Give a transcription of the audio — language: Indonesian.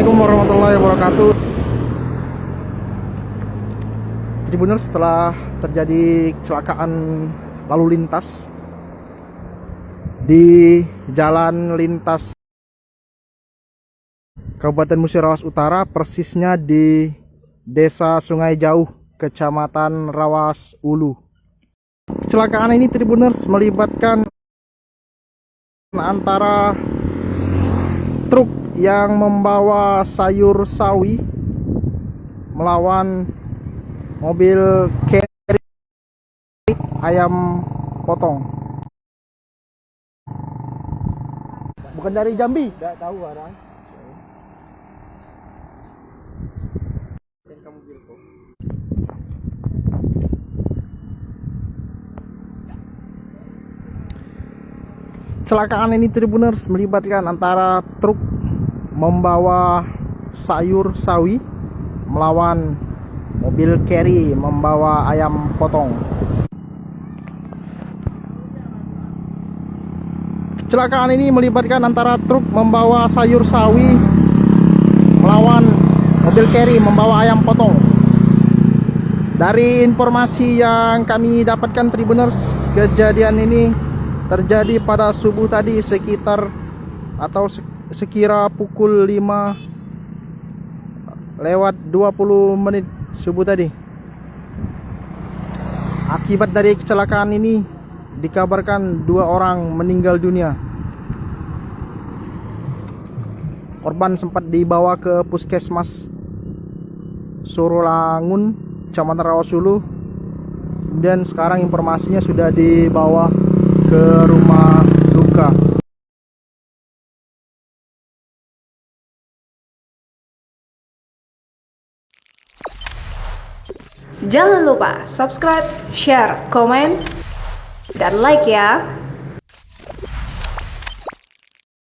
Assalamualaikum warahmatullahi wabarakatuh. Tribuners, setelah terjadi kecelakaan lalu lintas di jalan lintas Kabupaten Musirawas Utara, persisnya di Desa Sungai Jauh, Kecamatan Rawas Ulu. Kecelakaan ini, Tribuners, melibatkan antara truk yang membawa sayur sawi melawan mobil carry ayam potong. Bukan dari Jambi? Tidak tahu orang. Kecelakaan ini, Tribuners, melibatkan antara truk membawa sayur sawi melawan mobil carry membawa ayam potong. Kecelakaan ini melibatkan antara truk membawa sayur sawi melawan mobil carry membawa ayam potong. Dari informasi yang kami dapatkan, Tribuners, kejadian ini terjadi pada subuh tadi sekitar atau sekira pukul 5:20 subuh tadi. Akibat dari kecelakaan ini dikabarkan 2 orang meninggal dunia. Korban sempat dibawa ke Puskesmas Surulangun, Kecamatan Rawas Ulu. Kemudian sekarang informasinya sudah dibawa ke rumah duka. Jangan lupa subscribe, share, komen, dan like ya.